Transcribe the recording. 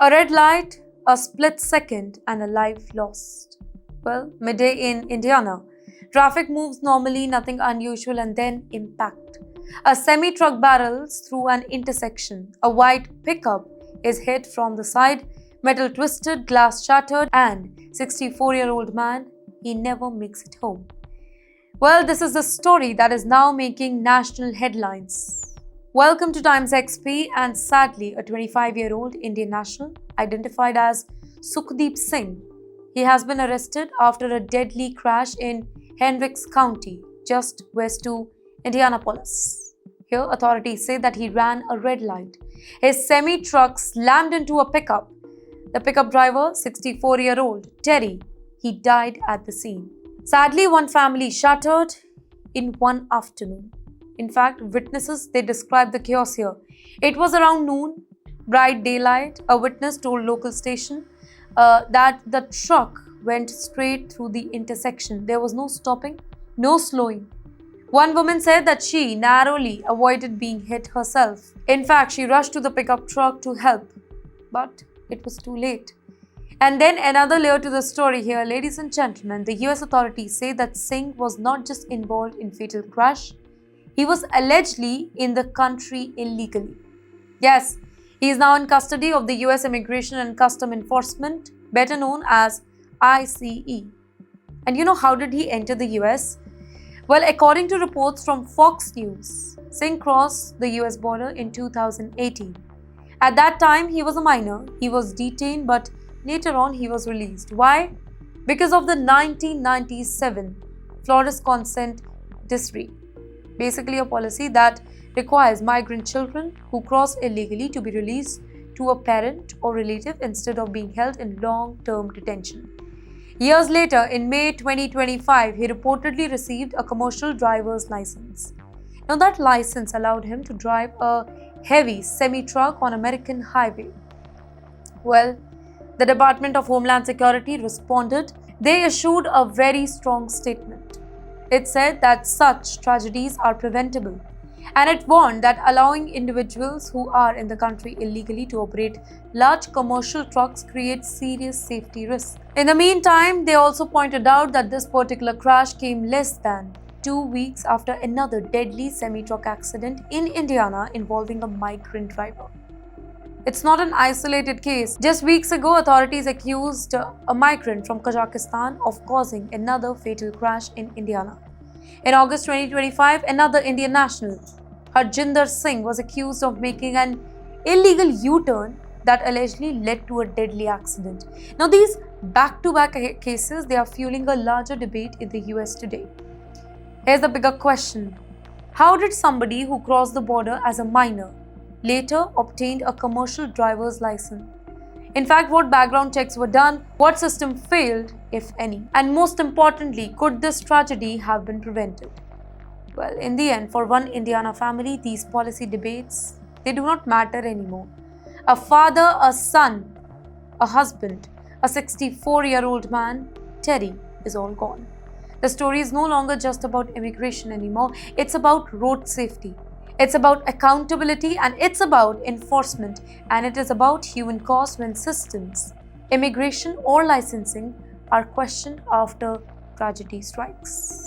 A red light, a split second, and a life lost. Well, midday in Indiana. Traffic moves normally, nothing unusual, and then impact. A semi truck barrels through an intersection. A white pickup is hit from the side, metal twisted, glass shattered, and 64-year-old man, he never makes it home. Well, this is the story that is now making national headlines. Welcome to TimesXP, and sadly, a 25-year-old Indian national identified as Sukhdeep Singh. He has been arrested after a deadly crash in Hendricks County, just west to Indianapolis. Here, authorities say that he ran a red light. His semi-truck slammed into a pickup. The pickup driver, 64-year-old Terry, he died at the scene. Sadly, one family shattered in one afternoon. In fact, witnesses, they described the chaos here. It was around noon, bright daylight. A witness told local station that the truck went straight through the intersection. There was no stopping, no slowing. One woman said that she narrowly avoided being hit herself. In fact, she rushed to the pickup truck to help, but it was too late. And then another layer to the story here, ladies and gentlemen. The US authorities say that Singh was not just involved in fatal crash, he was allegedly in the country illegally. Yes, he is now in custody of the US Immigration and Custom Enforcement, better known as ICE. And you know how did he enter the US? Well, according to reports from Fox News, Singh crossed the US border in 2018. At that time, he was a minor. He was detained, but later on, he was released. Why? Because of the 1997 Flores Consent Decree. Basically, a policy that requires migrant children who cross illegally to be released to a parent or relative instead of being held in long-term detention. Years later, in May 2025, he reportedly received a commercial driver's license. Now, that license allowed him to drive a heavy semi-truck on American highway. Well, the Department of Homeland Security responded. They issued a very strong statement. It said that such tragedies are preventable, and it warned that allowing individuals who are in the country illegally to operate large commercial trucks creates serious safety risks. In the meantime, they also pointed out that this particular crash came less than 2 weeks after another deadly semi-truck accident in Indiana involving a migrant driver. It's not an isolated case. Just weeks ago, authorities accused a migrant from Kazakhstan of causing another fatal crash in Indiana. In August 2025, another Indian national, Harjinder Singh, was accused of making an illegal U-turn that allegedly led to a deadly accident. Now, these back-to-back cases, they are fueling a larger debate in the US today. Here's the bigger question. How did somebody who crossed the border as a minor later obtained a commercial driver's license? In fact, what background checks were done? What system failed, if any? And most importantly, could this tragedy have been prevented? Well, in the end, for one Indiana family, these policy debates, they do not matter anymore. A father, a son, a husband, a 64-year-old man, Terry, is all gone. The story is no longer just about immigration anymore. It's about road safety. It's about accountability, and it's about enforcement, and it is about human cost when systems, immigration or licensing, are questioned after tragedy strikes.